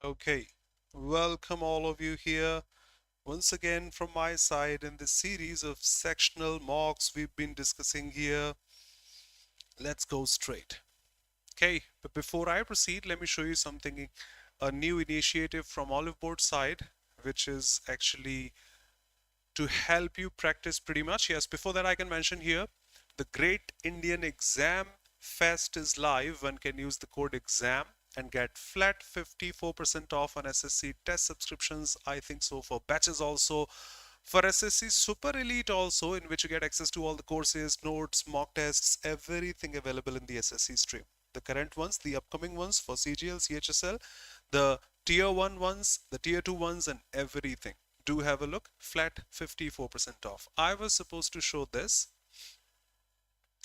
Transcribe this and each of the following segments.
Okay, welcome all of you here once again from my side in this series of sectional mocks we've been discussing here. Let's go straight. Okay, but before I proceed, let me show you something, a new initiative from Oliveboard side, which is actually to help you practice pretty much. Yes, before that, I can mention here the Great Indian Exam Fest is live. One can use the code EXAM and get flat 54% off on SSC test subscriptions. I think so for batches also. For SSC Super Elite also, in which you get access to all the courses, notes, mock tests, everything available in the SSC stream. The current ones, the upcoming ones for CGL, CHSL, the tier 1 ones, the tier 2 ones, and everything. Do have a look, flat 54% off. I was supposed to show this,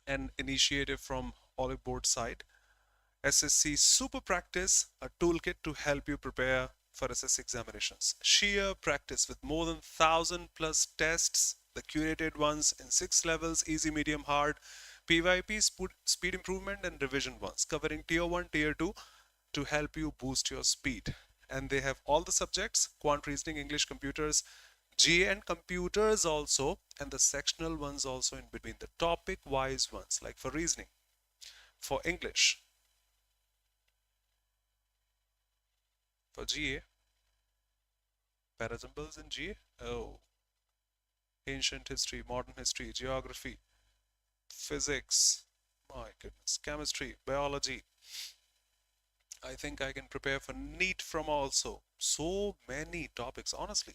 an initiative from Oliveboard side. SSC Super Practice, a toolkit to help you prepare for SSC examinations. Sheer practice with more than 1,000 plus tests, the curated ones in 6 levels, easy, medium, hard, PYP, speed improvement, and revision ones, covering tier 1, tier 2 to help you boost your speed. And they have all the subjects, quant reasoning, English, computers, GA and computers also, and the sectional ones also in between, the topic wise ones, like for reasoning, for English, for GA, parasymbols in GA, oh, ancient history, modern history, geography, physics, my goodness, chemistry, biology. I think I can prepare for NEET from also. So many topics, honestly.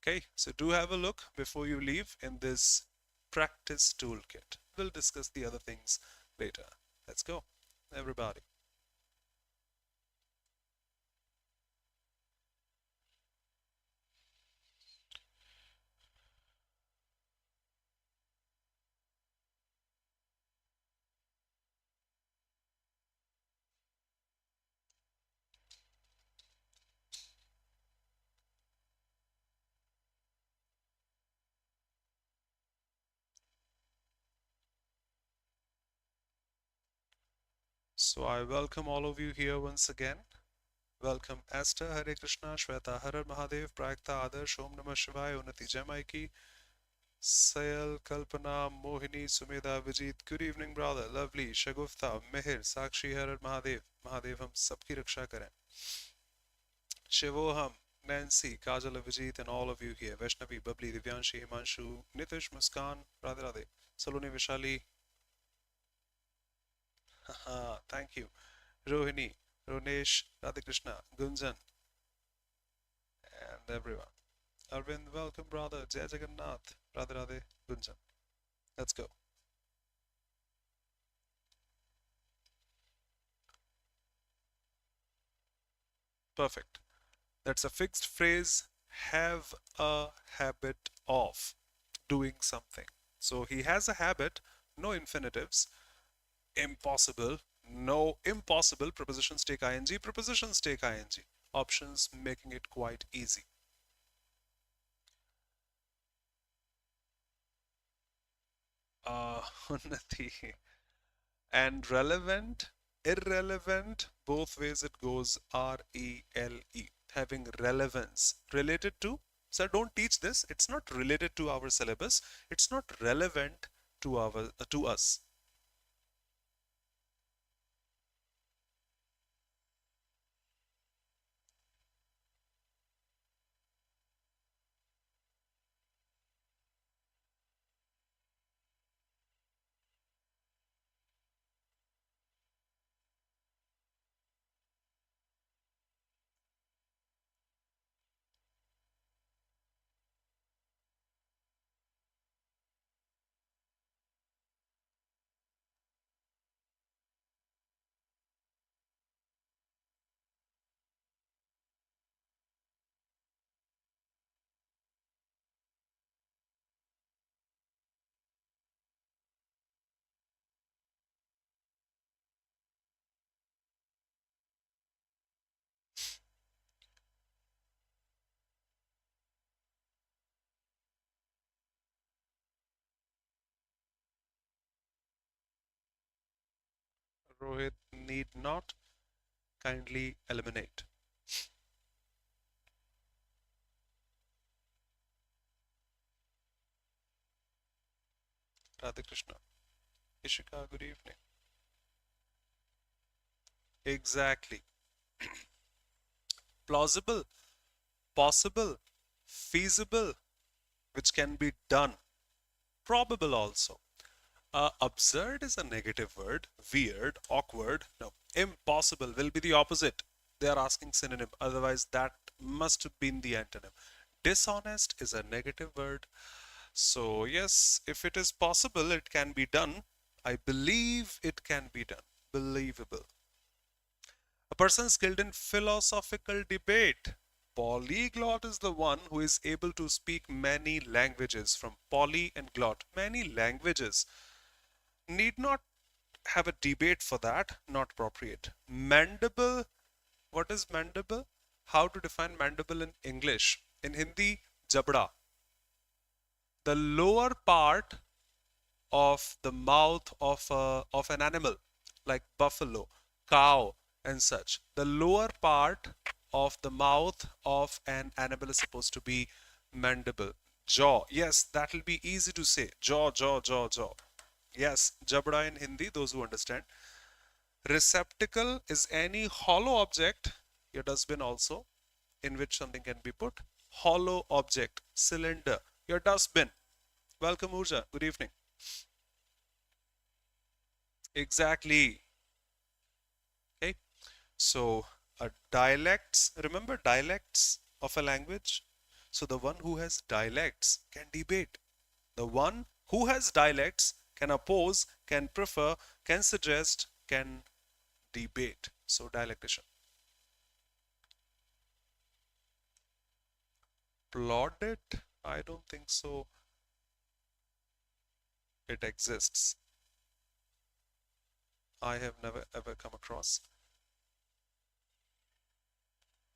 Okay, so do have a look before you leave in this practice toolkit. We'll discuss the other things later. Let's go, everybody. So I welcome all of you here once again. Welcome Esther, Hare Krishna, Shweta, Harar Mahadev, Prakta, Adarsh, Om Namah Shivaya, Unnati Jamaiki, Sayal, Kalpana, Mohini, Sumedha, Vijit. Good evening, brother. Lovely. Shagufta, Mehir, Sakshi, Harar Mahadev. Mahadev हम सबकी रक्षा करें. Shivoham, Nancy, Kajal, Vijit, and all of you here. Vaishnavi, Babli, Divyanshi, Himanshu, Nitish, Muskan, Radhe Radhe. Saloni, Vishali. Thank you. Rohini, Ronesh, Radhakrishna, Gunjan, and everyone. Arvind, welcome, brother. Jai Jagannath. Radhe Radhe, Gunjan. Let's go. Perfect. That's a fixed phrase. Have a habit of doing something. So he has a habit, no infinitives. Impossible, no impossible. Prepositions take ing, prepositions take ing. Options making it quite easy. Unnati. And relevant, irrelevant, both ways it goes R-E-L-E. Having relevance, related to. Sir, don't teach this. It's not related to our syllabus. It's not relevant to to us. Rohit, need not, kindly eliminate. Radhe Krishna. Ishika, good evening. Exactly. Plausible, possible, feasible, which can be done. Probable also. Absurd is a negative word. Weird, awkward. No. Impossible will be the opposite. They are asking synonym. Otherwise, that must have been the antonym. Dishonest is a negative word. So, yes, if it is possible, it can be done. I believe it can be done. Believable. A person skilled in philosophical debate. Polyglot is the one who is able to speak many languages, from poly and glot. Many languages. Need not have a debate for that, not appropriate. Mandible, what is mandible? How to define mandible in English? In Hindi, jabda. The lower part of the mouth of an animal, like buffalo, cow, and such. The lower part of the mouth of an animal is supposed to be mandible. Jaw. Yes, that will be easy to say. Jaw, jaw, jaw, jaw. Yes, jabda in Hindi, those who understand. Receptacle is any hollow object, your dustbin also, in which something can be put. Hollow object, cylinder, your dustbin. Welcome, Urja. Good evening. Exactly. Okay. So, dialects, remember dialects of a language? So, the one who has dialects can debate. The one who has dialects can oppose, can prefer, can suggest, can debate. So, dialectician. Plaudit? I don't think so. It exists. I have never ever come across.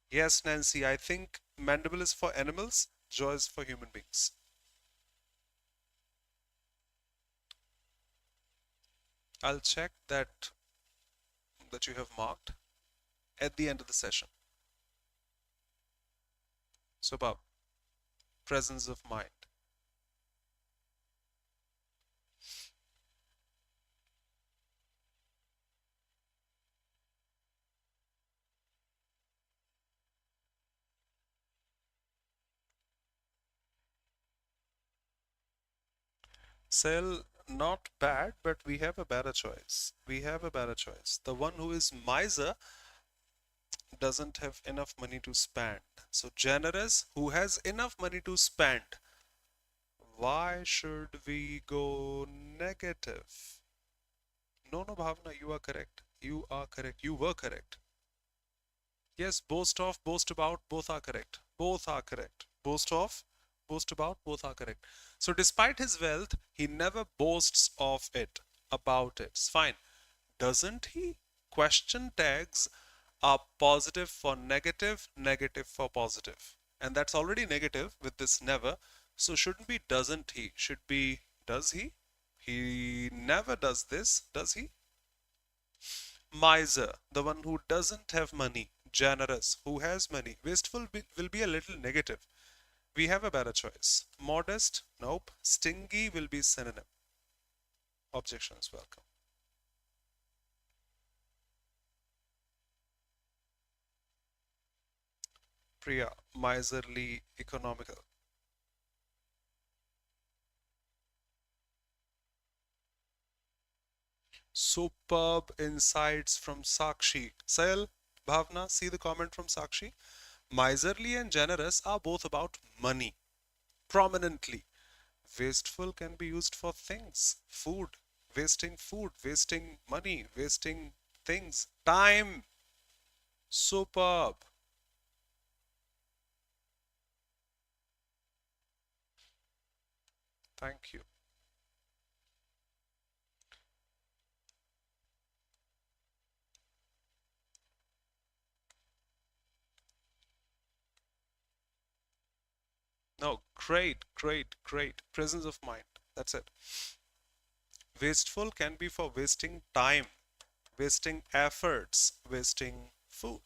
Yes, Nancy, I think mandible is for animals, jaw is for human beings. I'll check that you have marked at the end of the session. So about presence of mind. Sell, not bad, but we have a better choice. We have a better choice. The one who is miser doesn't have enough money to spend. So generous, who has enough money to spend. Why should we go negative? No, no, Bhavna, you are correct. You are correct. You were correct. Yes, boast of, boast about, both are correct. Both are correct. Boast of, boast about, both are correct. So despite his wealth, he never boasts of it, about it. It's fine. Doesn't he? Question tags are positive for negative, negative for positive. And that's already negative with this never. So shouldn't be doesn't he? Should be does he? He never does this, does he? Miser, the one who doesn't have money. Generous, who has money. Wasteful will be a little negative. We have a better choice. Modest, nope. Stingy will be synonym. Objections welcome. Priya, miserly, economical. Superb insights from Sakshi. Sayal, Bhavna, see the comment from Sakshi. Miserly and generous are both about money. Prominently. Wasteful can be used for things. Food, wasting money, wasting things. Time. Superb. Thank you. No, great, great, great. Presence of mind. That's it. Wasteful can be for wasting time, wasting efforts, wasting food.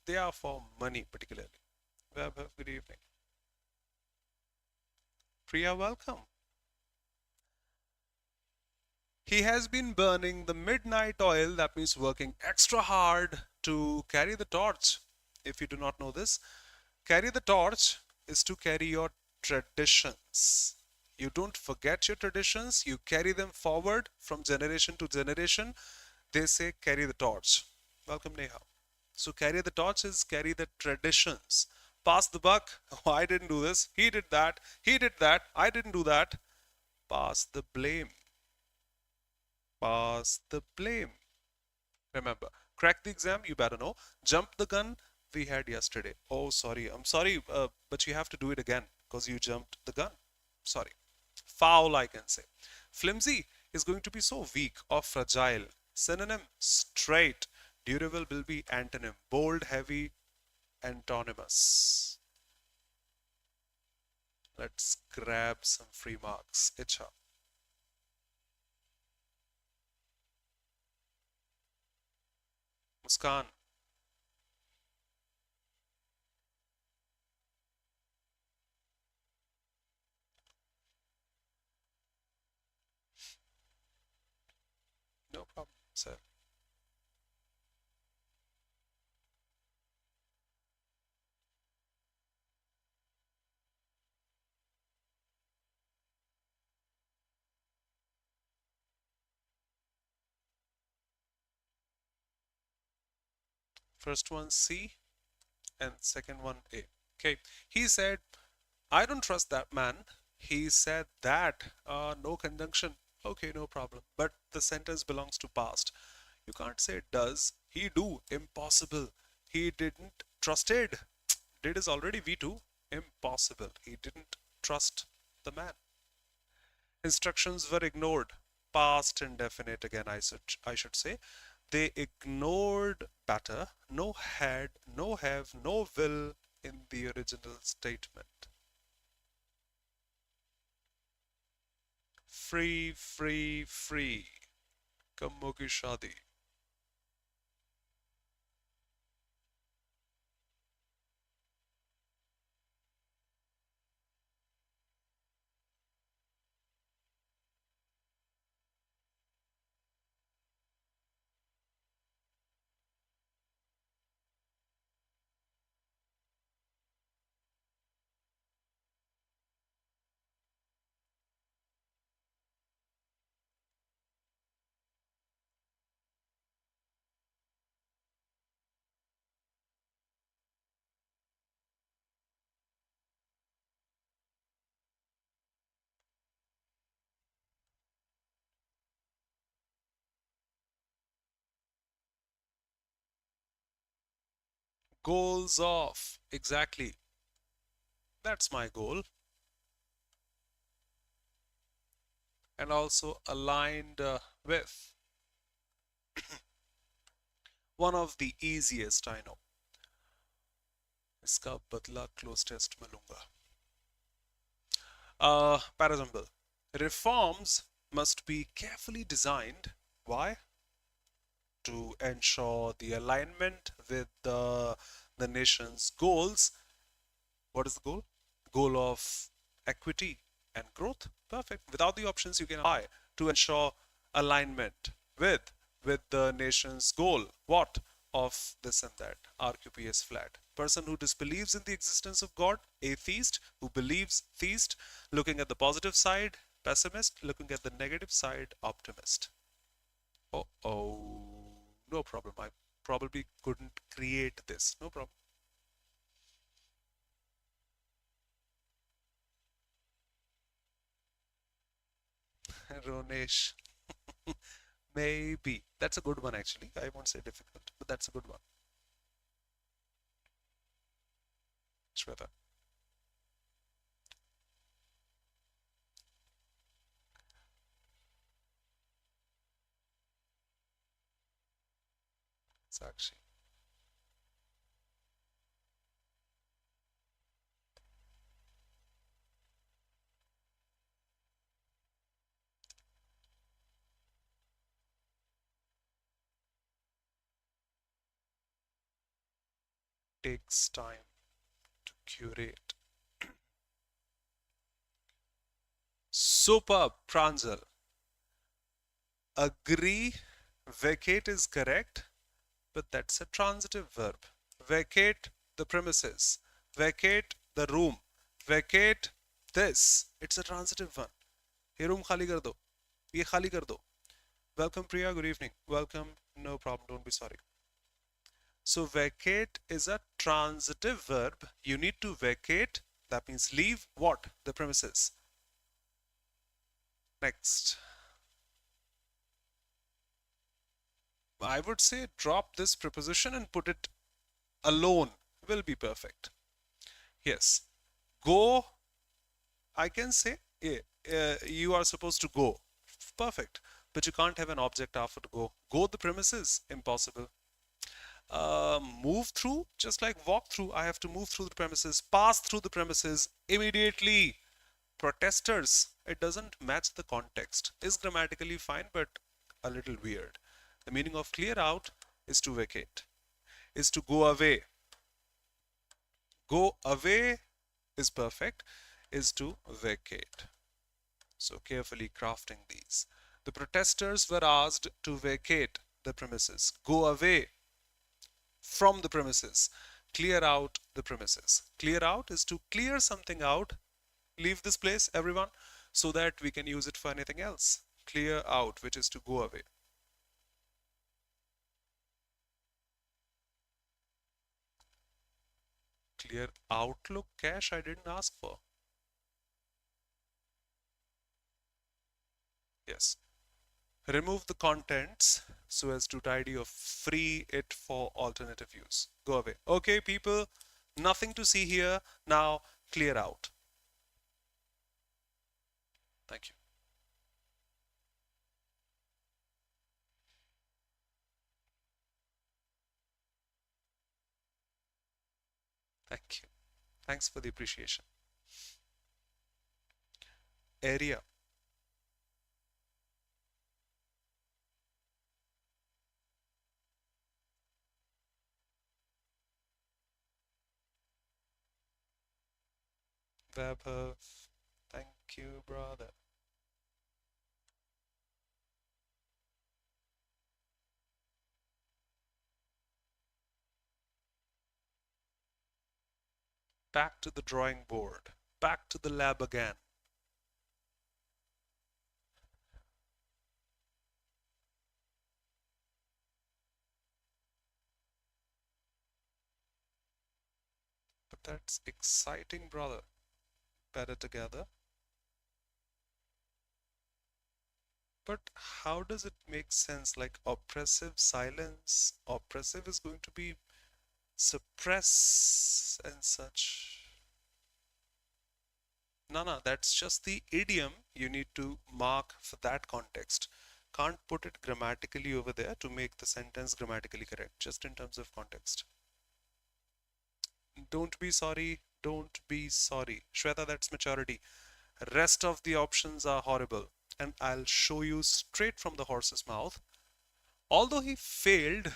They are for money particularly. Vaibhav, good evening. Priya, welcome. He has been burning the midnight oil, that means working extra hard to carry the torch. If you do not know this, carry the torch is to carry your traditions. You don't forget your traditions, you carry them forward from generation to generation. They say carry the torch. Welcome, Neha. So carry the torch is carry the traditions. Pass the buck. Oh, I didn't do this. He did that. He did that. I didn't do that. Pass the blame. Pass the blame. Remember, crack the exam, you better know. Jump the gun, we had yesterday. Oh, sorry. I'm sorry, but you have to do it again because you jumped the gun. Sorry. Foul, I can say. Flimsy is going to be so weak or fragile. Synonym, straight. Durable will be antonym. Bold, heavy, antonymous. Let's grab some free marks. Icha. Muskan. No problem, sir. First one C and second one A. Okay. He said, I don't trust that man. He said that. No conjunction. Okay, no problem. But the sentence belongs to past. You can't say it does. He do. Impossible. He didn't trusted. Did is already V2. Impossible. He didn't trust the man. Instructions were ignored. Past indefinite again, I should say. They ignored better. No had, no have, no will in the original statement. Free, free, free. कम्मों की शादी. Goals of. Exactly. That's my goal. And also aligned with. One of the easiest I know. इसका बदला cloze test में लूंगा. Parasample. Reforms must be carefully designed. Why? To ensure the alignment with the nation's goals. What is the goal? Goal of equity and growth. Perfect. Without the options, you can apply to ensure alignment with the nation's goal. What? Of this and that. RQPS flat. Person who disbelieves in the existence of God, atheist. Who believes, theist. Looking at the positive side, pessimist. Looking at the negative side, optimist. Oh, no problem. I probably couldn't create this. No problem. Ronesh. Maybe. That's a good one, actually. I won't say difficult, but that's a good one. Shweta. Sakshi. Takes time to curate. Superb, Pranjal. agree, vacate is correct, but that's a transitive verb. Vacate the premises, vacate the room, vacate this. It's a transitive one. ये room खाली कर दो, ये खाली कर दो. Welcome Priya, good evening. Welcome, no problem, don't be sorry. So vacate is a transitive verb. You need to vacate, that means leave what? The premises. Next. I would say drop this preposition and put it alone will be perfect. Yes. Go, I can say, yeah, you are supposed to go. Perfect. But you can't have an object after to go. Go the premises, impossible. Move through, just like walk through, I have to move through the premises, pass through the premises immediately. Protesters, it doesn't match the context. Is grammatically fine, but a little weird. The meaning of clear out is to vacate, is to go away. Go away is perfect, is to vacate. So carefully crafting these. The protesters were asked to vacate the premises, go away from the premises, clear out the premises. Clear out is to clear something out, leave this place, everyone, so that we can use it for anything else. Clear out, which is to go away. Clear Outlook cache I didn't ask for. Yes. Remove the contents so as to tidy or free it for alternative use. Go away. Okay, people, nothing to see here. Now clear out. Thank you. Thank you. Thanks for the appreciation. Area. Vaibhav. Thank you, brother. Back to the drawing board. Back to the lab again. But that's exciting, brother. Better together. But how does it make sense? Like oppressive silence. Oppressive is going to be suppress and such. No, that's just the idiom you need to mark for that context. Can't put it grammatically over there to make the sentence grammatically correct, just in terms of context. Don't be sorry, don't be sorry. Shweta, that's maturity. Rest of the options are horrible. And I'll show you straight from the horse's mouth. Although he failed,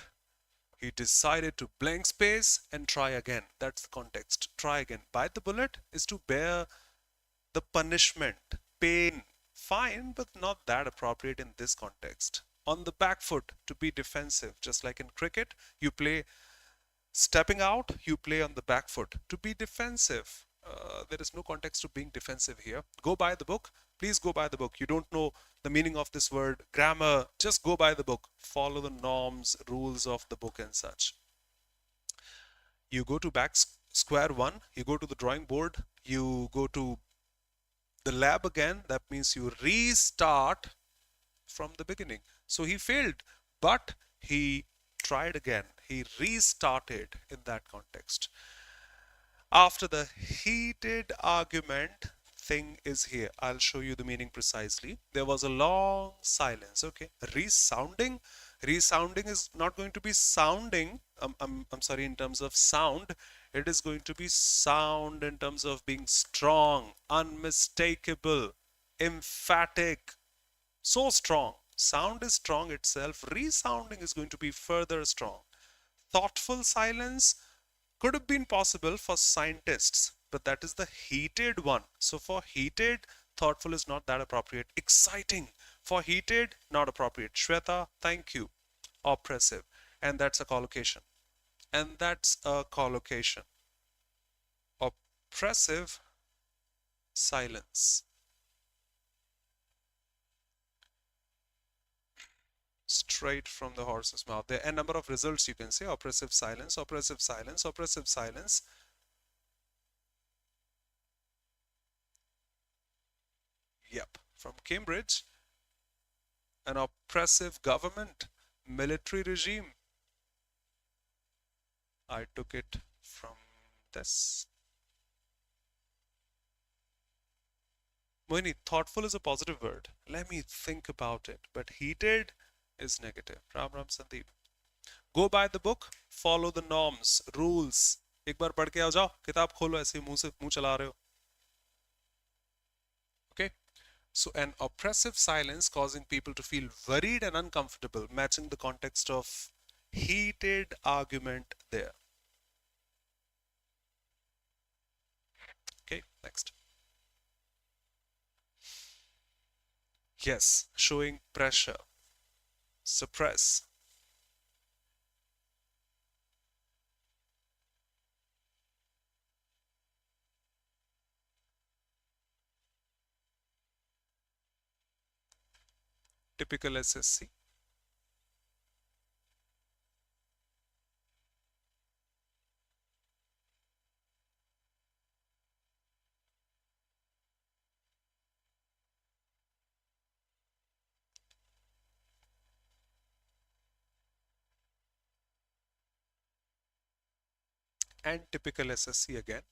he decided to blank space and try again. That's the context. Try again. Bite the bullet is to bear the punishment, pain. Fine, but not that appropriate in this context. On the back foot, to be defensive. Just like in cricket, you play stepping out, you play on the back foot. To be defensive. There is no context to being defensive here. Go buy the book. Please go buy the book. You don't know the meaning of this word, grammar. Just go buy the book. Follow the norms, rules of the book and such. You go to back square one. You go to the drawing board. You go to the lab again. That means you restart from the beginning. So he failed, but he tried again. He restarted in that context. After the heated argument, thing is here. I'll show you the meaning precisely. There was a long silence. Okay. Resounding. Resounding is not going to be sounding. I'm sorry, in terms of sound. It is going to be sound in terms of being strong, unmistakable, emphatic. So strong. Sound is strong itself. Resounding is going to be further strong. Thoughtful silence could have been possible for scientists, but that is the heated one. So for heated, thoughtful is not that appropriate. Exciting, For heated, not appropriate. Shweta, thank you. Oppressive. And that's a collocation. And that's a collocation. Oppressive, silence. Straight from the horse's mouth. There are a number of results you can say. Oppressive silence, oppressive silence, oppressive silence. Yep. From Cambridge, an oppressive government, military regime. I took it from this. Mohini, thoughtful is a positive word. Let me think about it. But heated is negative. Ram Ram Sandeep. Go by the book, follow the norms, rules. एक बार पढ़ के आ जाओ, किताब खोलो ऐसे मुंह से मुंह चला रहे हो. Okay? So an oppressive silence causing people to feel worried and uncomfortable, matching the context of heated argument there. Okay, next. Yes, showing pressure, suppress. Typical SSC. And typical SSC again.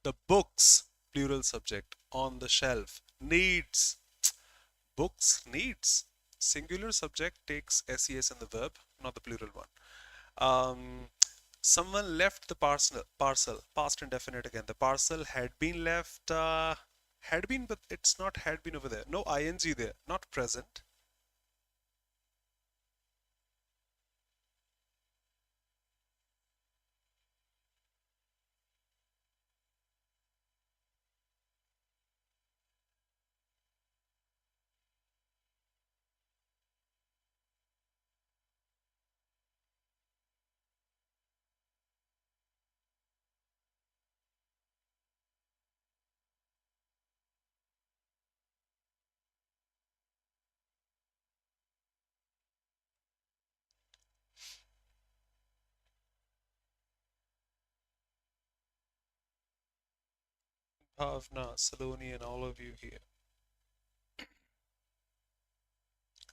The books, plural subject, on the shelf, needs. Books, needs. Singular subject takes SES in the verb, not the plural one. Someone left the parcel, past indefinite again. The parcel had been left, had been, but it's not had been over there. No ing there, not present. Bhavna, Saloni, and all of you here.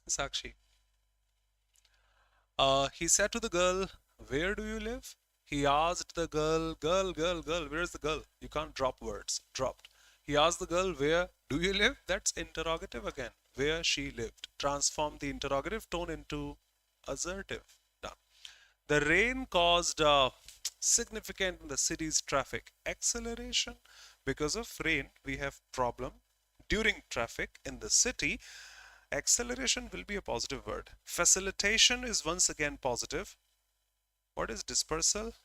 Sakshi. He said to the girl, "Where do you live?" He asked the girl, where's the girl? You can't drop words. Dropped. He asked the girl, "Where do you live?" That's interrogative again. Where she lived. Transform the interrogative tone into assertive. Done. The rain caused significant in the city's traffic acceleration. Because of rain, we have problem during traffic in the city. Acceleration will be a positive word. Facilitation is once again positive. What is dispersal?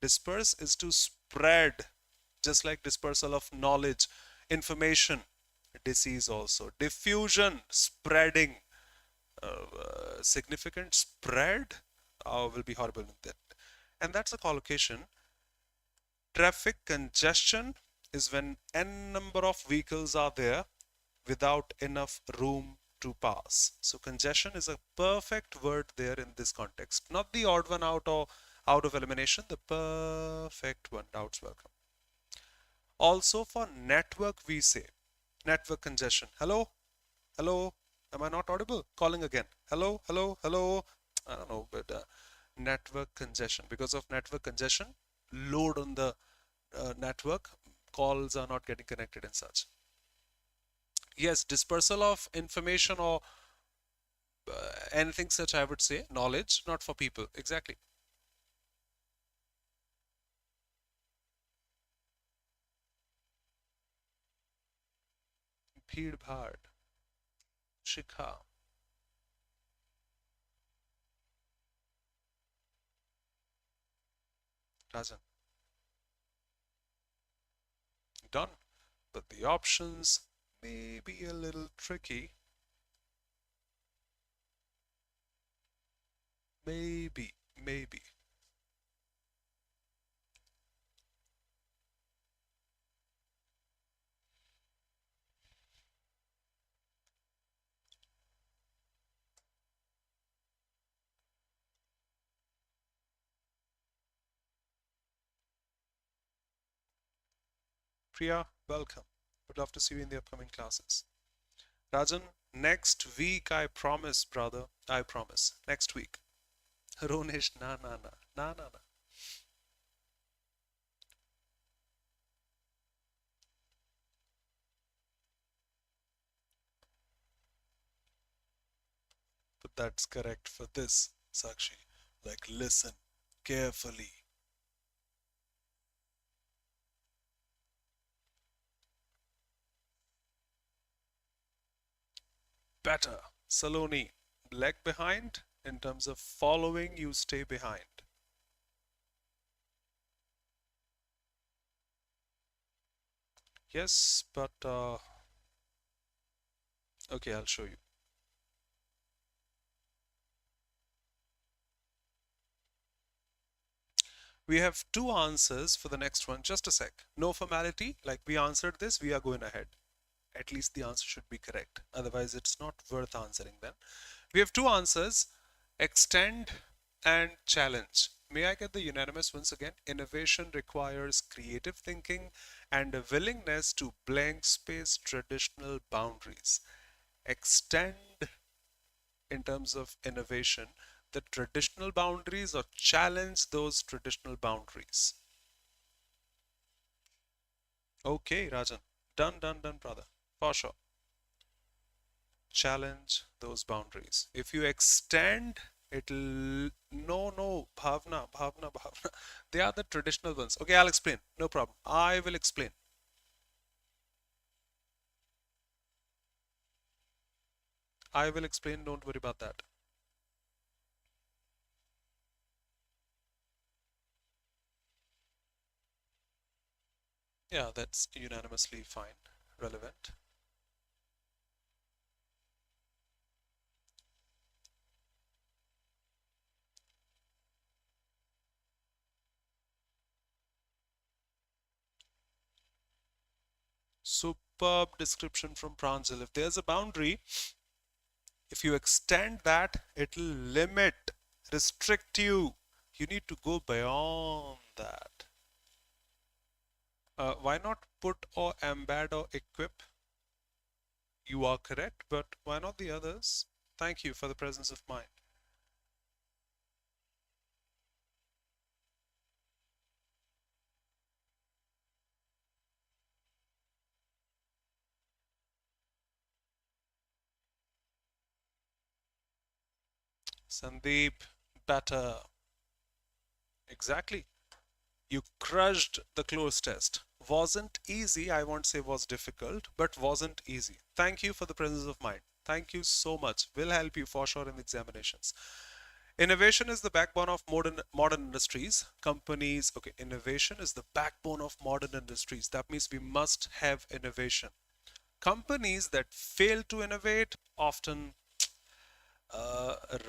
Disperse is to spread, just like dispersal of knowledge, information, disease also. Diffusion, spreading. Significant spread will be horrible with that. And that's a collocation. Traffic congestion is when n number of vehicles are there without enough room to pass. So congestion is a perfect word there in this context. Not the odd one out or out of elimination, the perfect one. Doubts welcome. Also for network we say network congestion. Hello? Hello? Am I not audible? Calling again. Hello? Hello? Hello? I don't know, but network congestion. Because of network congestion, load on the network, calls are not getting connected and such. Yes, dispersal of information or anything such, I would say, knowledge, not for people. Exactly. Bheed bhaad, shikha. Rajan. Done. But the options may be a little tricky. Maybe, maybe. Priya, welcome. Would love to see you in the upcoming classes. Rajan, next week I promise, brother. I promise. Next week. Ronesh, na na na. Na na na. But that's correct for this, Sakshi. Like, listen carefully. Better. Saloni, lag behind. In terms of following, you stay behind. Yes, but okay, I'll show you. We have two answers for the next one. Just a sec. No formality. Like we answered this, we are going ahead. At least the answer should be correct. Otherwise, it's not worth answering then. We have two answers, extend and challenge. May I get the unanimous once again? Innovation requires creative thinking and a willingness to blank space traditional boundaries. Extend in terms of innovation the traditional boundaries or challenge those traditional boundaries. Okay, Rajan. Done, done, done, brother. For sure. Challenge those boundaries. If you extend, it'll. No, no, Bhavna, Bhavna, Bhavna. They are the traditional ones. Okay, I'll explain. No problem. I will explain. I will explain. Don't worry about that. Yeah, that's unanimously fine. Relevant. Superb description from Pranjal. If there's a boundary, if you extend that, it'll limit, restrict you. You need to go beyond that. Why not put or embed or equip? You are correct, but why not the others? Thank you for the presence of mind. Sandeep, better. Exactly. You crushed the close test. Wasn't easy, I won't say was difficult, but wasn't easy. Thank you for the presence of mind. Thank you so much. Will help you for sure in examinations. Innovation is the backbone of modern industries. Companies, okay, innovation is the backbone of modern industries. That means we must have innovation. Companies that fail to innovate often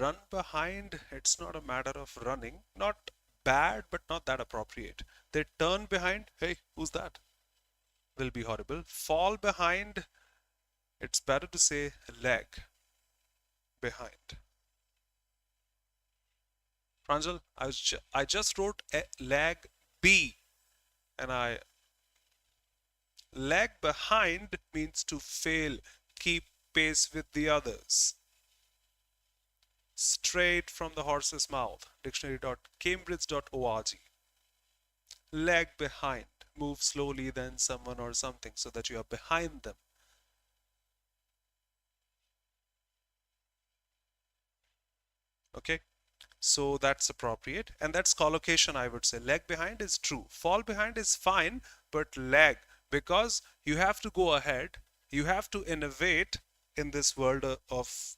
run behind. It's not a matter of running, not bad, but not that appropriate. They turn behind. Hey, who's that? Will be horrible. Fall behind. It's better to say lag behind. Pranjal, I just wrote a lag B, and I lag behind means to fail, keep pace with the others. Straight from the horse's mouth, dictionary.cambridge.org. Lag behind, move slowly than someone or something so that you are behind them. Okay, so that's appropriate, and that's collocation. I would say lag behind is true, fall behind is fine, but lag, because you have to go ahead, you have to innovate in this world of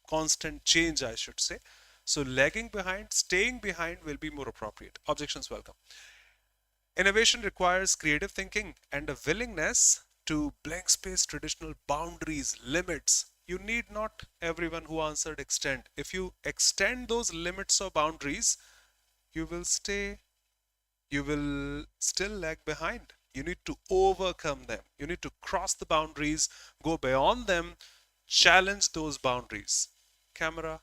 constant change, I should say. So lagging behind, staying behind will be more appropriate. Objections welcome. Innovation requires creative thinking and a willingness to blank space traditional boundaries, limits. You need not everyone who answered extend. If you extend those limits or boundaries, you will still lag behind. You need to overcome them. You need to cross the boundaries, go beyond them, challenge those boundaries. Camera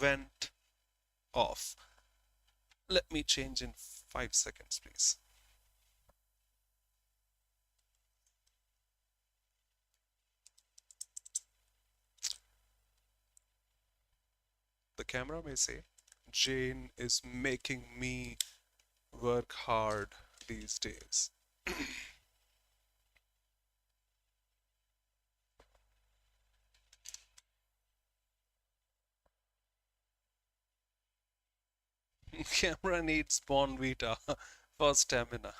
went off. Let me change in 5 seconds, please. The camera may say, Jane is making me work hard these days. Camera needs Bonvita for stamina.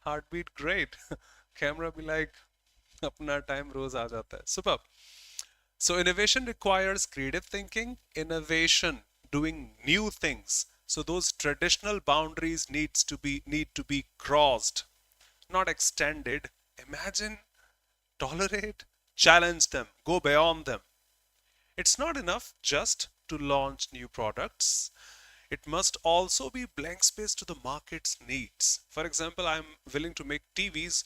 Heartbeat great. Camera be like, अपना time रोज आ जाता है. Superb. So innovation requires creative thinking, innovation, doing new things. So those traditional boundaries need to be crossed, not extended. Imagine, tolerate, challenge them, go beyond them. It's not enough just to launch new products. It must also be blank space to the market's needs. For example, I'm willing to make TVs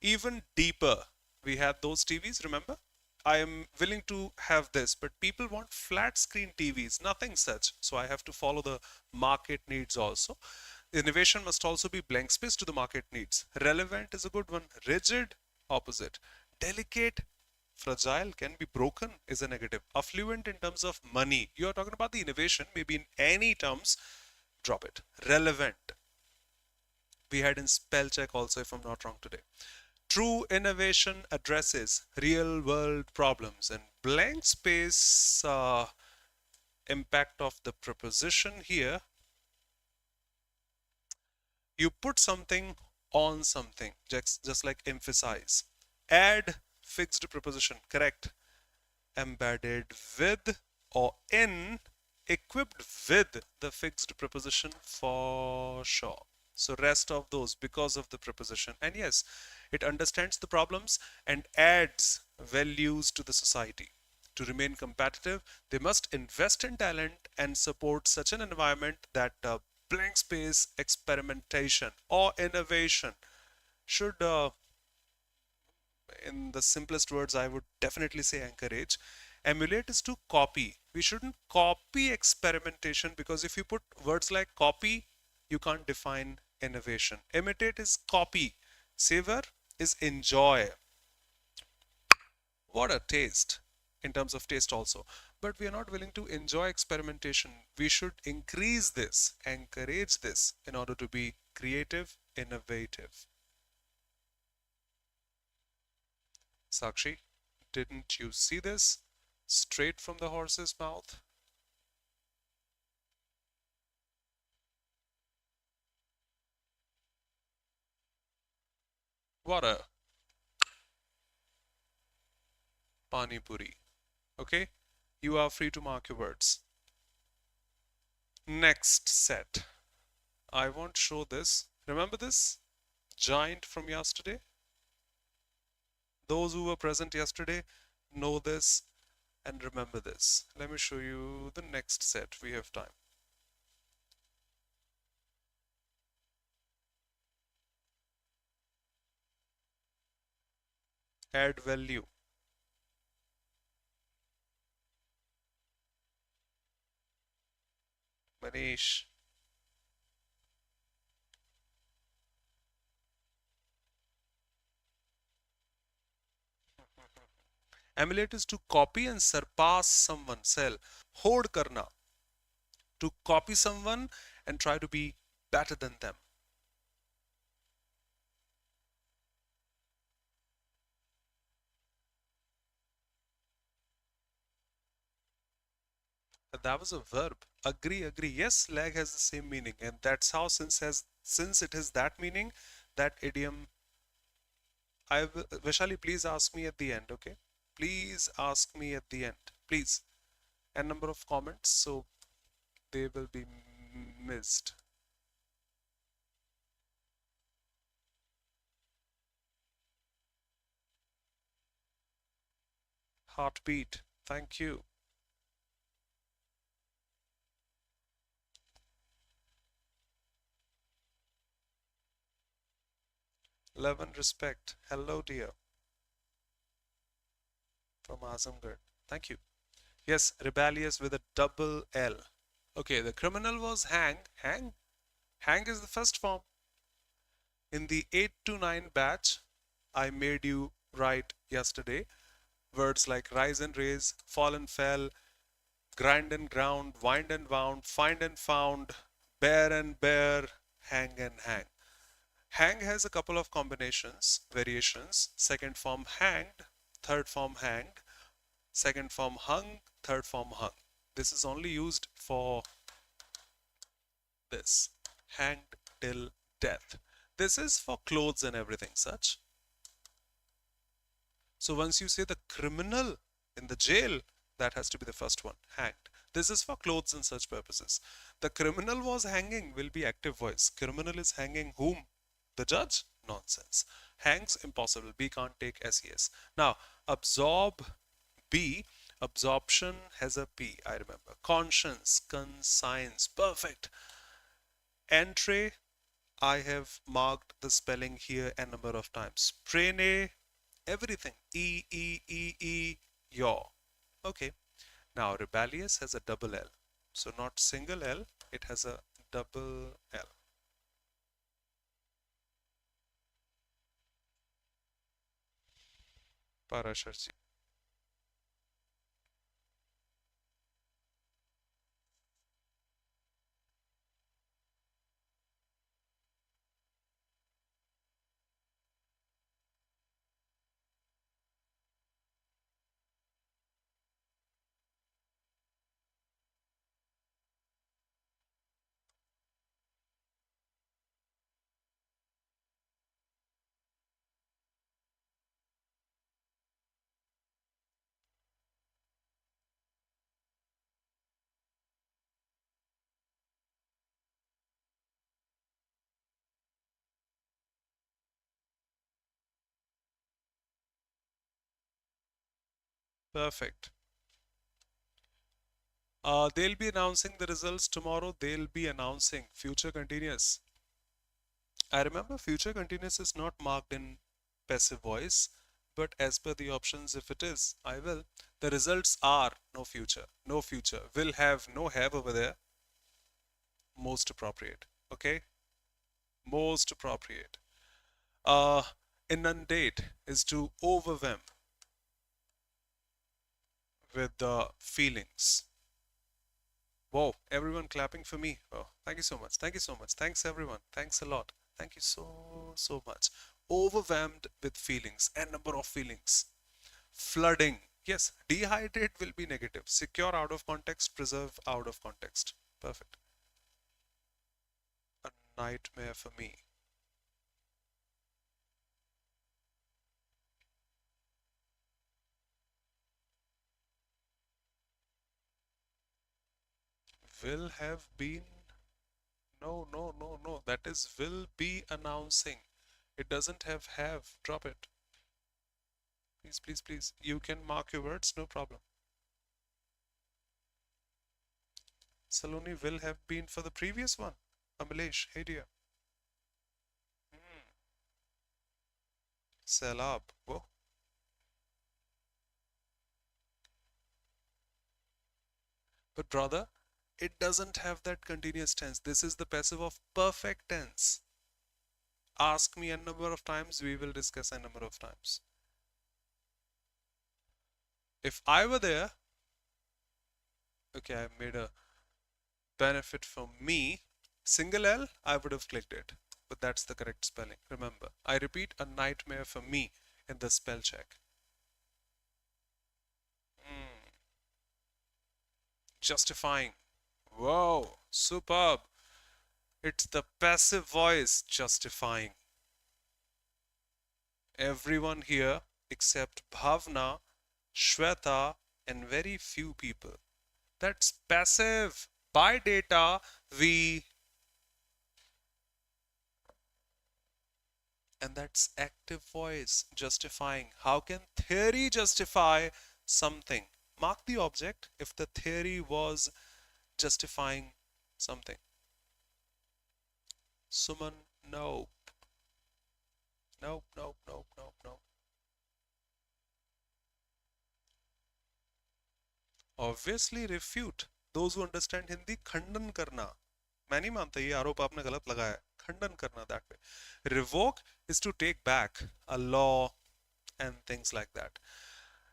even deeper. We had those TVs, remember? I am willing to have this, but people want flat screen TVs, nothing such. So I have to follow the market needs also. Innovation must also be blank space to the market needs. Relevant is a good one. Rigid, opposite. Delicate, fragile, can be broken is a negative. Affluent in terms of money. You are talking about the innovation, maybe in any terms, drop it. Relevant. We had in spell check also, if I'm not wrong today. True innovation addresses real world problems, and blank space impact of the preposition here. You put something on something, just like emphasize. Add fixed preposition, correct. Embedded with or in, equipped with the fixed preposition for sure. So rest of those because of the preposition. And yes, it understands the problems and adds values to the society. To remain competitive, they must invest in talent and support such an environment that blank space experimentation or innovation should, in the simplest words, I would definitely say encourage. Emulate is to copy. We shouldn't copy experimentation, because if you put words like copy, you can't define innovation. Imitate is copy. Savor is enjoy. What a taste in terms of taste also. But we are not willing to enjoy experimentation. We should increase this, encourage this in order to be creative, innovative. Sakshi, didn't you see this? Straight from the horse's mouth. Water. Pani puri. Okay? You are free to mark your words. Next set. I won't show this. Remember this? Giant from yesterday? Those who were present yesterday know this and remember this. Let me show you the next set. We have time. Add value. Manish. Emulate is to copy and surpass someone. Sell. Hoard karna. To copy someone and try to be better than them. That was a verb. Agree, agree. Yes, lag has the same meaning, and that's how since it has that meaning, that idiom. Vishali, please ask me at the end, okay? Please ask me at the end, please. A number of comments, so they will be missed. heartbeat. Thank you. 11 respect. Hello, dear. From Azamgarh. Thank you. Yes, rebellious with a double L. Okay, the criminal was hang. Hang? Hang is the first form. In the 8 to 9 batch, I made you write yesterday words like rise and raise, fall and fell, grind and ground, wind and wound, find and found, bear and bear, hang and hang. Hang has a couple of combinations, variations. Second form hanged, third form hanged, second form hung, third form hung. This is only used for this, hanged till death. This is for clothes and everything such. So once you say the criminal in the jail, that has to be the first one, hanged. This is for clothes and such purposes. The criminal was hanging will be active voice. Criminal is hanging whom? The judge? Nonsense. Hangs, impossible. B can't take SES. Now, absorb, B. Absorption has a P, I remember. Conscience, conscience, perfect. Entree, I have marked the spelling here a number of times. Prene, everything. Your. Okay. Now, rebellious has a double L. So not single L, it has a double L. Parasharji. Perfect. They'll be announcing the results tomorrow. They'll be announcing future continuous. I remember future continuous is not marked in passive voice, but as per the options, if it is, I will. The results are no future, no future. Will have, no have over there. Most appropriate. Okay? Most appropriate. Uh, Inundate is to overwhelm with the feelings. Whoa, everyone clapping for me. Oh, thank you so much. Thank you so much. Thanks, everyone. Thanks a lot. Thank you so much. Overwhelmed with feelings, a number of feelings. Flooding. Yes, dehydrate will be negative. Secure out of context, preserve out of context. Perfect. A nightmare for me. Will have been. No. That is will be announcing. It doesn't have. Drop it. Please. You can mark your words, no problem. Saloni will have been for the previous one. Amalesh, hey dear. Salab. Whoa. But brother, it doesn't have that continuous tense. This is the passive of perfect tense. Ask me a number of times, we will discuss a number of times. If I were there, okay, I made a benefit for me. Single L, I would have clicked it. But that's the correct spelling. Remember, I repeat, a nightmare for me in the spell check. Justifying. Whoa, superb. It's the passive voice justifying. Everyone here except Bhavna, Shweta, and very few people. That's passive. By data, we. And that's active voice justifying. How can theory justify something. Mark the object if the theory was justifying something. Suman, nope. Nope, nope, nope, nope, nope. Obviously refute. Those who understand Hindi, खंडन करना. मैं नहीं मानता ये आरोप आपने गलत लगाया है. खंडन करना that way. Revoke is to take back a law and things like that.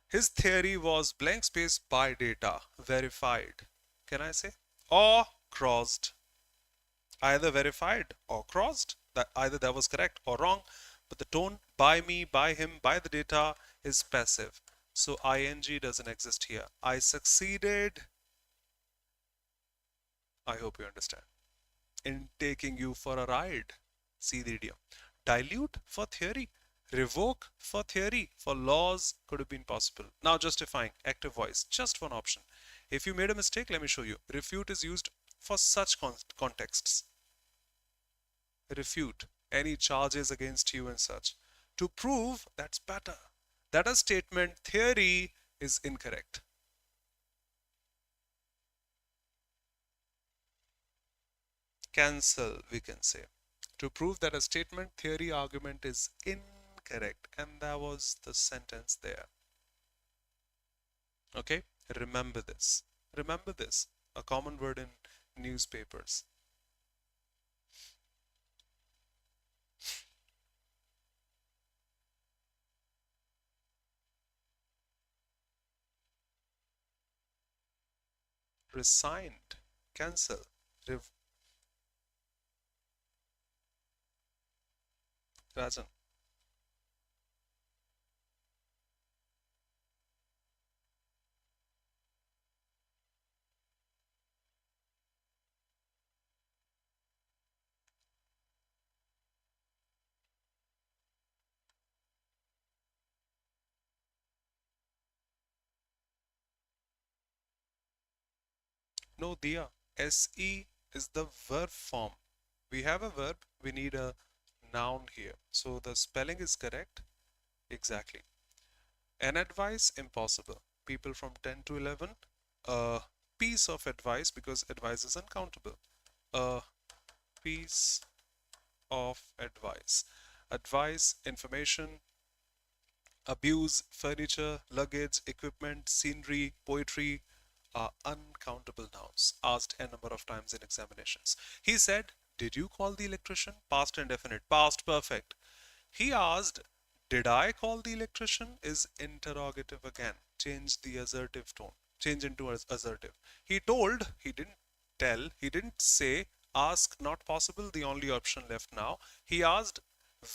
His theory was blank space by data verified. Can I say? Or crossed. Either verified or crossed. That either that was correct or wrong. But the tone by me, by him, by the data is passive. So ing doesn't exist here. I succeeded. I hope you understand. In taking you for a ride. See the idiom. Dilute for theory. Revoke for theory. For laws could have been possible. Now justifying. Active voice. Just one option. If you made a mistake, let me show you. Refute is used for such contexts. Refute any charges against you and such. To prove, that's better, that a statement theory is incorrect. Cancel, we can say. To prove that a statement theory argument is incorrect. And that was the sentence there. Okay, remember this. Remember this. A common word in newspapers. Resigned. Cancel. Rajan. No, Dia. SE is the verb form. We have a verb, we need a noun here. So the spelling is correct. Exactly. An advice, impossible. People from 10 to 11. A piece of advice, because advice is uncountable. A piece of advice. Advice, information, abuse, furniture, luggage, equipment, scenery, poetry are uncountable nouns, asked a number of times in examinations. He said, did you call the electrician? Past indefinite, past perfect. He asked, did I call the electrician? Is interrogative again. Change the assertive tone. Change into assertive. He told, he didn't tell, he didn't say, ask, not possible, the only option left now. He asked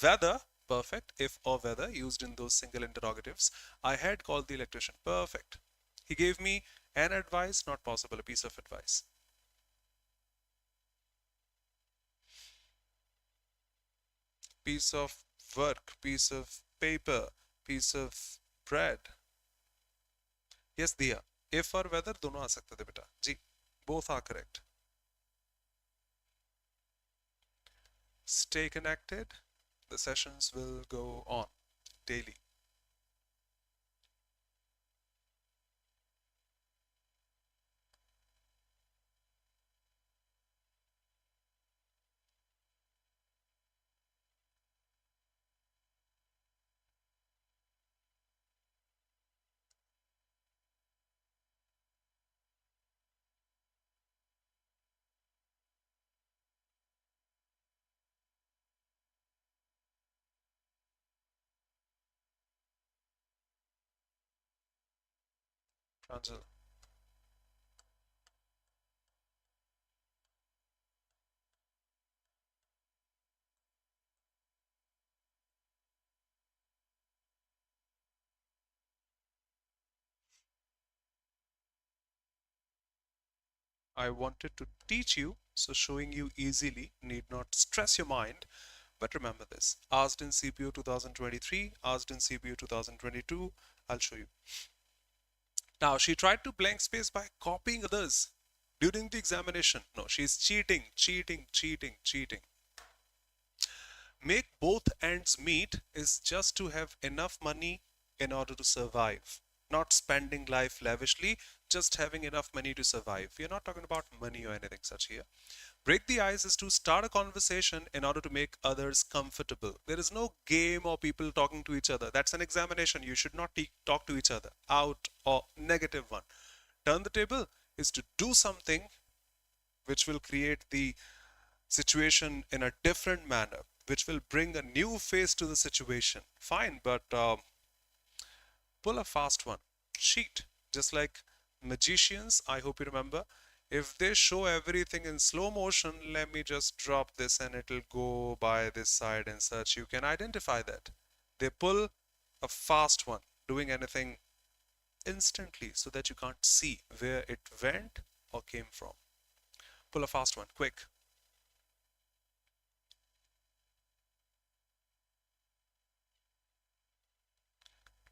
whether, perfect, if or whether, used in those single interrogatives. I had called the electrician, perfect. He gave me an advice, not possible, a piece of advice. Piece of work, piece of paper, piece of bread. Yes, Diya. If or whether दोनों आ सकते थे बेटा. जी, both are correct. Stay connected. The sessions will go on daily. Pranjal. I wanted to teach you, so showing you easily need not stress your mind. But remember this, asked in CPO 2023, asked in CPO 2022, I'll show you. Now, she tried to blank space by copying others during the examination. No, she's cheating, cheating, cheating, cheating. Make both ends meet is just to have enough money in order to survive. not spending life lavishly, just having enough money to survive. We are not talking about money or anything such here. Break the ice is to start a conversation in order to make others comfortable. There is no game or people talking to each other. That's an examination. You should not talk to each other. Out or negative one. Turn the table is to do something which will create the situation in a different manner, which will bring a new face to the situation. Fine, but pull a fast one. Cheat. Just like magicians, I hope you remember. If they show everything in slow motion, let me just drop this and it'll go by this side and such. You can identify that. They pull a fast one, doing anything instantly so that you can't see where it went or came from. Pull a fast one, quick.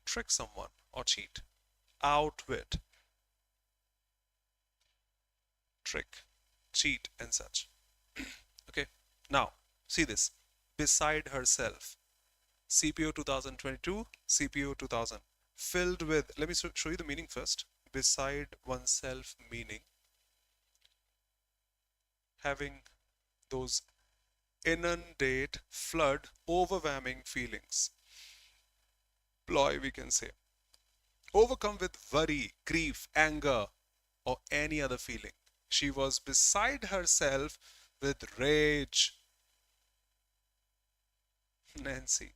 Trick someone or cheat. Outwit. Trick, cheat, and such. Okay, now see this. Beside herself. CPO 2022, CPO 2000. Filled with, let me show you the meaning first. Beside oneself meaning having those inundate, flood, overwhelming feelings. Ploy, we can say. Overcome with worry, grief, anger, or any other feeling. She was beside herself with rage. Nancy.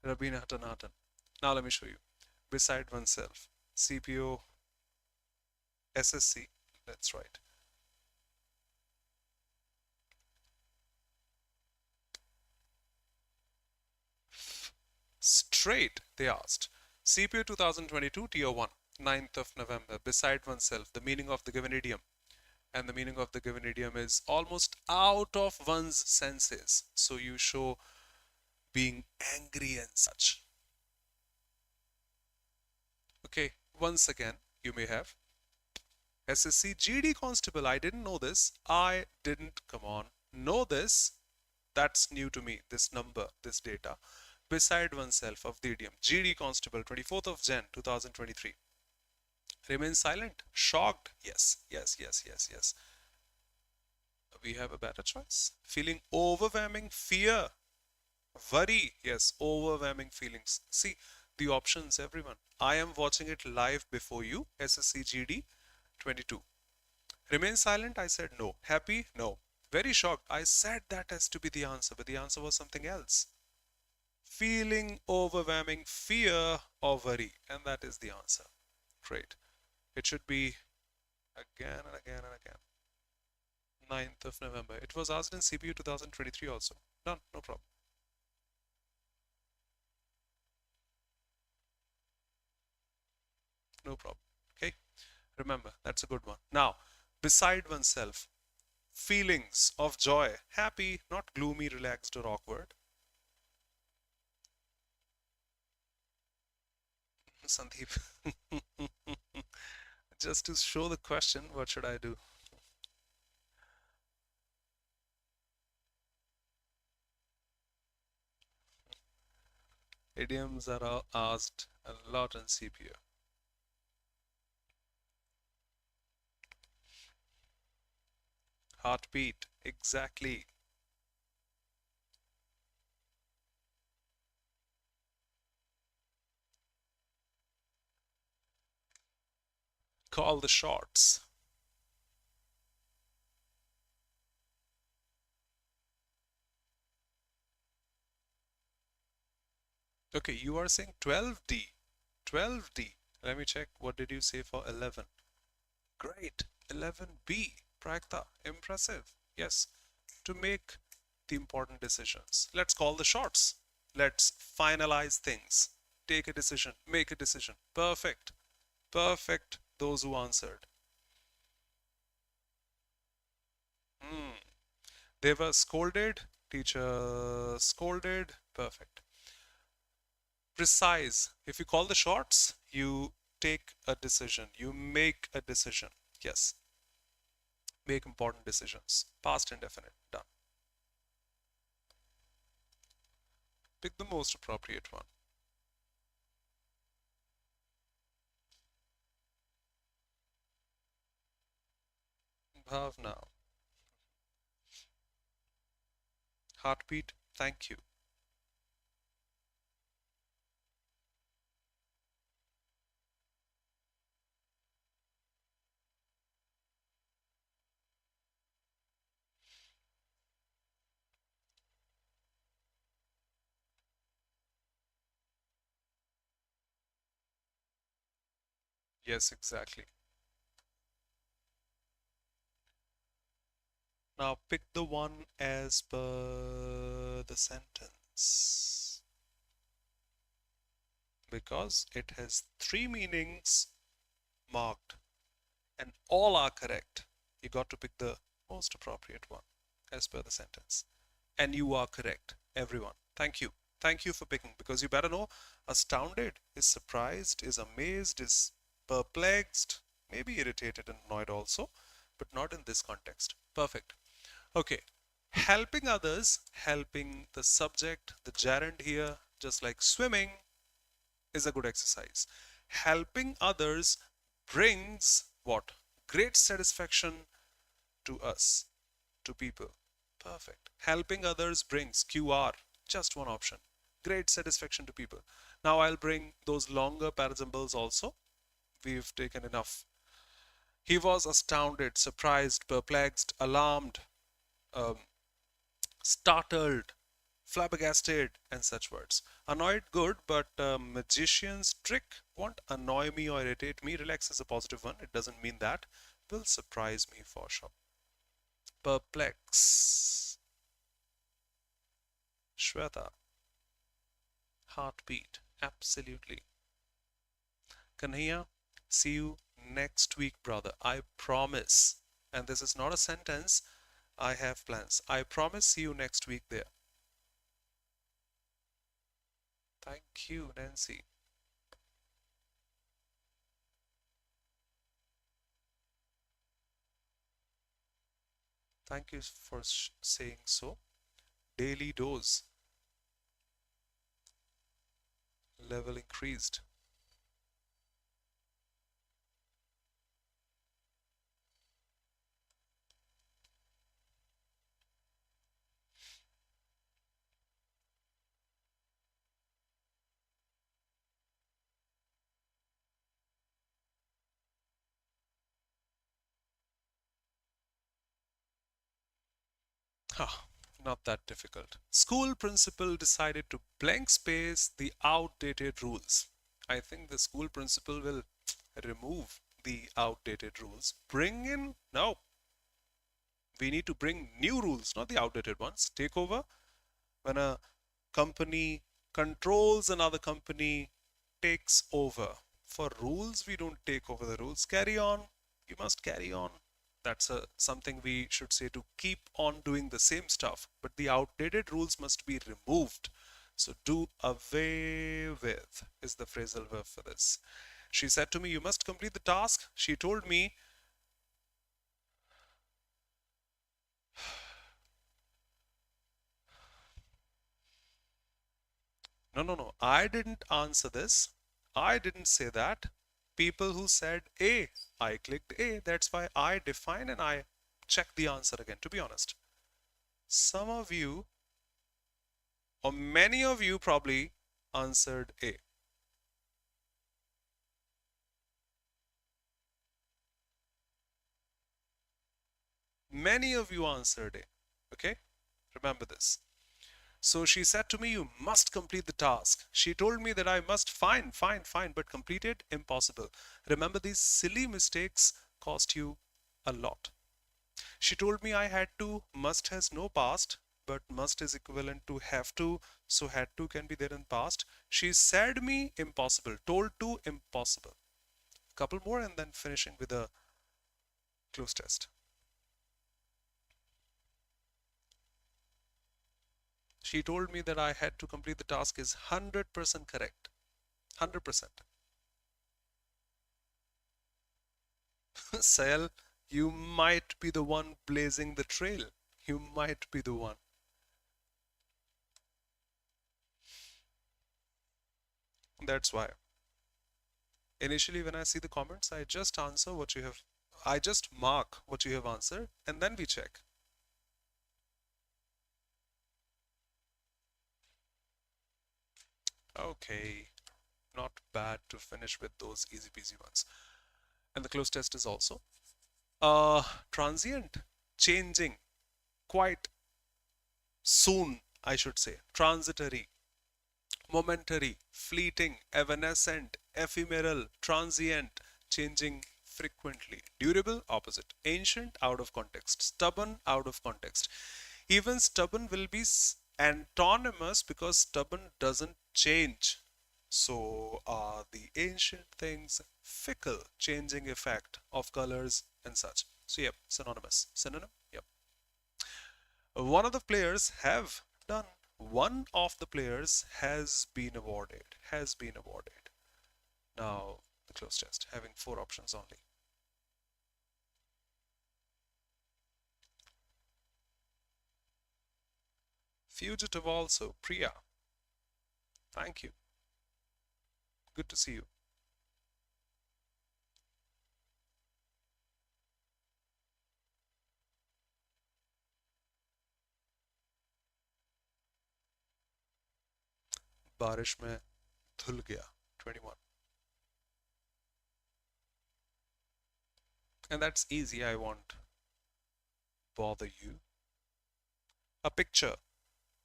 Rabina Tanatan. Now let me show you. Beside oneself. CPO SSC. That's right. Straight, they asked. CPO 2022 Tier 1, 9th of November. Beside oneself. The meaning of the given idiom. And the meaning of the given idiom is almost out of one's senses. So you show being angry and such. Okay, once again, you may have SSC GD Constable. I didn't know this. I didn't, come on, know this. That's new to me, this number, this data. Beside oneself of the idiom. GD Constable, 24th of Jan, 2023. Remain silent. Shocked. Yes, yes, yes, yes, yes. We have a better choice. Feeling overwhelming fear. Worry. Yes, overwhelming feelings. See the options, everyone. I am watching it live before you. SSC GD 22. Remain silent. I said no. Happy? No. Very shocked. I said that has to be the answer, but the answer was something else. Feeling overwhelming fear or worry. And that is the answer. Great. It should be again and again and again. 9th of November. It was asked in CPU 2023 also. Done. No problem. No problem. Okay. Remember, that's a good one. Now, beside oneself. Feelings of joy. Happy, not gloomy, relaxed, or awkward. Sandeep. Just to show the question, what should I do? Idioms are asked a lot in CPU. Heartbeat, exactly. Call the shots. Okay, you are saying 12D. 12D. Let me check. What did you say for 11? Great. 11B. Prakta. Impressive. Yes. To make the important decisions. Let's call the shots. Let's finalize things. Take a decision. Make a decision. Perfect. Perfect. Those who answered. They were scolded. Teacher scolded. Perfect. Precise. If you call the shots, you take a decision. You make a decision. Yes. Make important decisions. Past indefinite. Done. Pick the most appropriate one. Bhavna. Heartbeat, thank you. Yes, exactly. Now pick the one as per the sentence because it has three meanings marked and all are correct. You got to pick the most appropriate one as per the sentence. And you are correct, everyone. Thank you. Thank you for picking because you better know astounded is surprised, is amazed, is perplexed, maybe irritated and annoyed also, but not in this context. Perfect. Okay. Helping others, helping the subject, the gerund here, just like swimming, is a good exercise. Helping others brings what? Great satisfaction to us, to people. Perfect. Helping others brings QR, just one option. Great satisfaction to people. Now I'll bring those longer parables also. We've taken enough. He was astounded, surprised, perplexed, alarmed, um, startled, flabbergasted, and such words. Annoyed, good, but magician's trick won't annoy me or irritate me. Relax is a positive one. It doesn't mean that. Will surprise me for sure. Perplex. Shweta. Heartbeat. Absolutely. Kanhaiya, see you next week, brother. I promise. And this is not a sentence. I have plans. I promise see you next week there. Thank you, Nancy. Thank you for saying so. Daily dose. Level increased. Ah, not that difficult. School principal decided to blank space the outdated rules. I think the school principal will remove the outdated rules. Bring in, no, we need to bring new rules, not the outdated ones. Take over when a company controls another company, takes over. For rules, we don't take over the rules. Carry on. You must carry on. That's something we should say to keep on doing the same stuff. But the outdated rules must be removed. So do away with is the phrasal verb for this. She said to me, you must complete the task. She told me, no, no, no. I didn't answer this. I didn't say that. People who said A, I clicked A. That's why I define and I check the answer again, to be honest. Some of you, or many of you probably answered A. Many of you answered A. Okay? Remember this. So she said to me, you must complete the task. She told me that I must fine, but complete it impossible. Remember, these silly mistakes cost you a lot. She told me I had to, must has no past, but must is equivalent to have to, so had to can be there in past. She said me impossible, told to impossible. Couple more and then finishing with a close test. She told me that I had to complete the task is 100% correct. 100%. Sayal, you might be the one blazing the trail. You might be the one. That's why. Initially, when I see the comments, I just answer what you have I just mark what you have answered and then we check. Okay, not bad to finish with those easy peasy ones. And the close test is also transient, changing, quite soon, I should say, transitory, momentary, fleeting, evanescent, ephemeral, transient, changing frequently, durable, opposite, ancient, out of context, stubborn, out of context. Even stubborn will be antonymous because stubborn doesn't change. So are the ancient things, fickle, changing effect of colors and such. So yep, synonymous. Synonym? Yep. One of the players have done. One of the players has been awarded. Has been awarded. Now the close test, having four options only. Fugitive also, Priya. Thank you. Good to see you. बारिश में धुल गया 21. And that's easy, I won't bother you. A picture,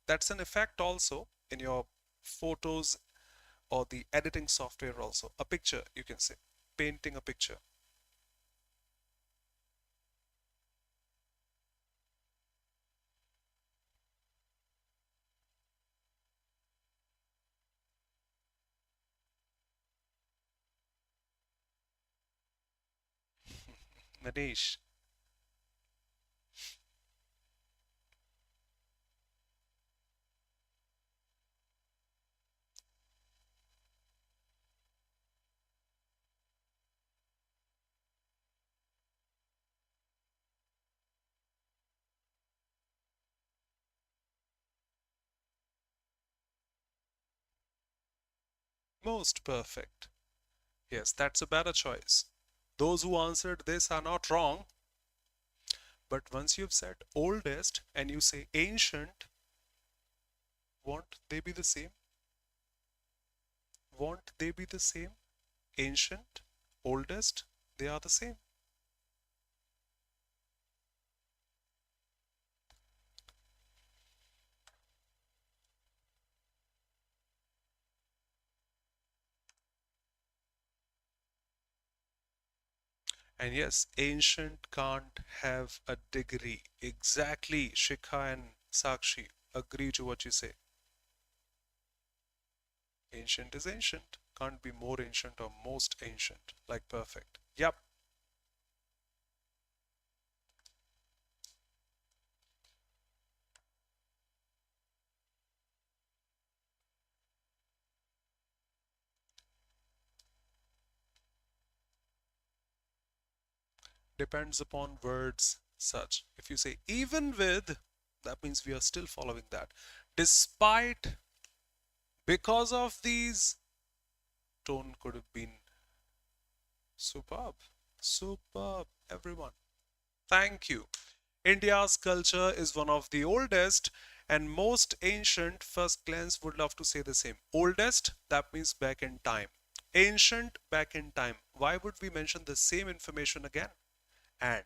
that's an effect also in your photos or the editing software also. A picture, you can say, painting a picture. Manish, most perfect. Yes, that's a better choice. Those who answered this are not wrong, but once you've said oldest and you say ancient, won't they be the same? Won't they be the same? Ancient, oldest, they are the same. And yes, ancient can't have a degree. Exactly, Shikha and Sakshi agree to what you say. Ancient is ancient. Can't be more ancient or most ancient. Like perfect. Yep. Depends upon words such. If you say even with, that means we are still following that. Despite, because of these, tone could have been superb. Superb, everyone. Thank you. India's culture is one of the oldest and most ancient. First glance would love to say the same. Oldest, that means back in time. Ancient, back in time. Why would we mention the same information again? And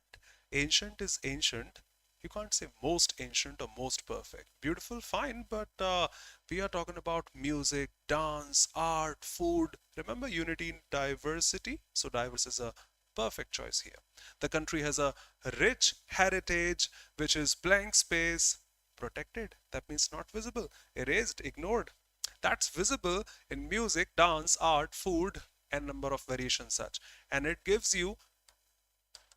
ancient is ancient. You can't say most ancient or most perfect. Beautiful, fine, but we are talking about music, dance, art, food. Remember unity in diversity? So diverse is a perfect choice here. The country has a rich heritage, which is blank space, protected. That means not visible, erased, ignored. That's visible in music, dance, art, food, and number of variations such. And it gives you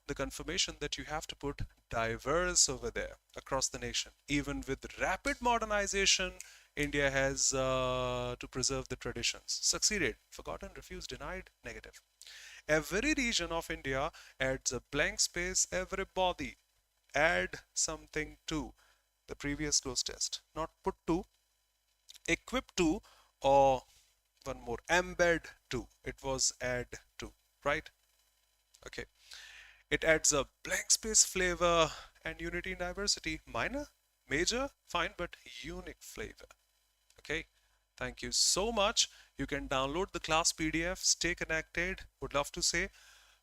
the confirmation that you have to put diverse over there across the nation. Even with rapid modernization, India has to preserve the traditions. Succeeded, forgotten, refused, denied, negative. Every region of India adds a blank space, everybody add something to the previous close test. Not put to, equip to, or one more, embed to. It was add to, right? Okay. It adds a blank space flavor and unity in diversity. Minor, major, fine, but unique flavor. Okay. Thank you so much. You can download the class PDF. Stay connected. Would love to say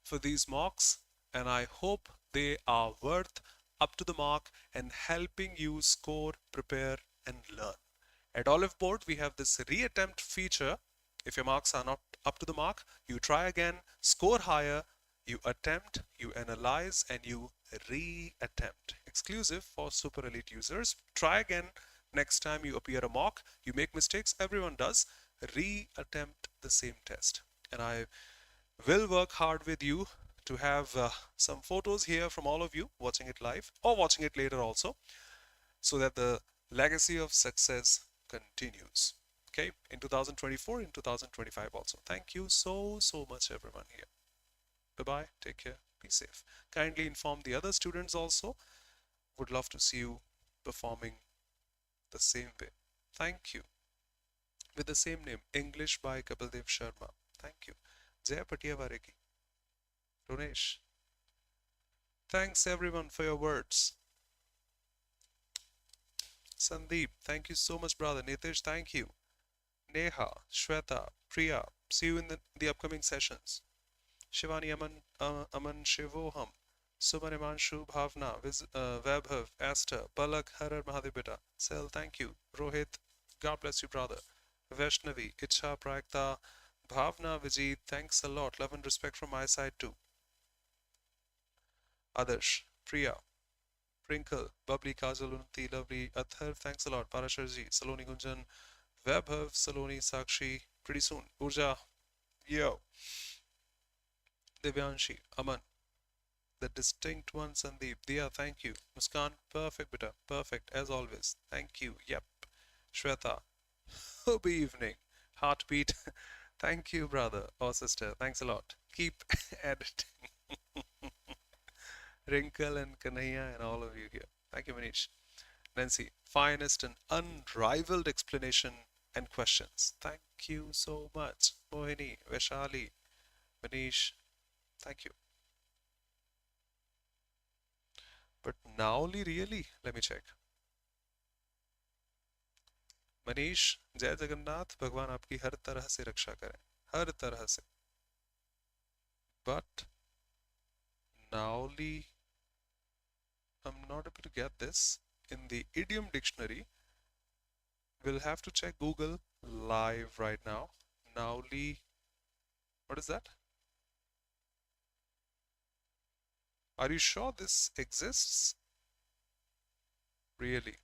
for these mocks, and I hope they are worth up to the mark and helping you score, prepare, and learn. At Oliveboard, we have this reattempt feature. If your marks are not up to the mark, you try again, score higher, you attempt, you analyze, and you reattempt. Exclusive for super elite users. Try again next time you appear a mock. You make mistakes, everyone does. Reattempt the same test. And I will work hard with you to have some photos here from all of you watching it live or watching it later also, so that the legacy of success continues. Okay, in 2024, in 2025 also. Thank you so much everyone here. Bye bye, take care, be safe. Kindly inform the other students also. Would love to see you performing the same way. Thank you. With the same name, English by Kapil Sharma. Thank you. Jay Patiyavareki. Runesh. Thanks everyone for your words. Sandeep, thank you so much, brother. Nitish, thank you. Neha, Shweta, Priya, see you in the upcoming sessions. Shivani, Aman Shivoham, Suman Imanshu, Bhavna, Vaibhav, Esther, Palak, Harar Mahadevita, Sel, thank you. Rohit, God bless you, brother. Vaishnavi, Icha, Prakta, Bhavna, Vijit, thanks a lot. Love and respect from my side too. Adarsh, Priya, Prinkle, Bubbly, Kajal, Unti, Lovely, Athar, thanks a lot. Parasharji, Saloni Gunjan, Vaibhav, Saloni, Sakshi, pretty soon. Urja, yo. Divyanshi, Aman, the distinct one, Sandeep, Diya, thank you. Muskan, perfect, beta, perfect, as always. Thank you, yep. Shweta, good evening. Heartbeat, thank you, brother or sister, thanks a lot. Keep editing. Wrinkle and Kanhaiya and all of you here. Thank you, Manish. Nancy, finest and unrivaled explanation and questions. Thank you so much. Mohini, Vaishali, Manish, thank you. But Naoli, really? Let me check. Manish, जय जगन्नाथ, भगवान आपकी हर तरह से रक्षा करें, हर तरह से. But Naoli, I'm not able to get this in the idiom dictionary. We'll have to check Google live right now. Naoli, what is that? Are you sure this exists? Really?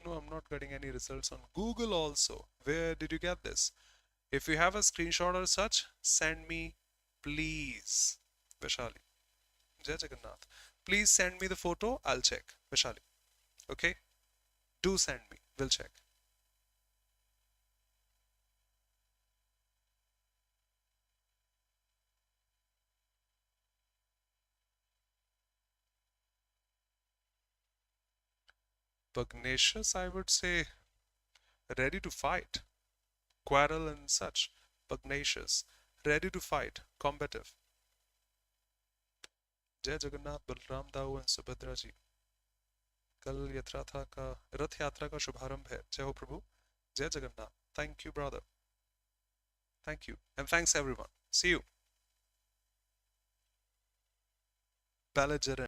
No, I'm not getting any results on Google also. Where did you get this? If you have a screenshot or such, send me, please. Vaishali. Jai Jagannath. Please send me the photo. I'll check. Vaishali. Okay? Do send me. We'll check. Pugnacious, I would say, ready to fight, quarrel and such. Pugnacious, ready to fight, combative. जय जगन्नाथ, बलराम दाऊ and Subhadra ji. कल रथ यात्रा का शुभारंभ है. जय हो प्रभु. जय Jagannath. Thank you, brother. Thank you. And thanks everyone. See you. Belligerent.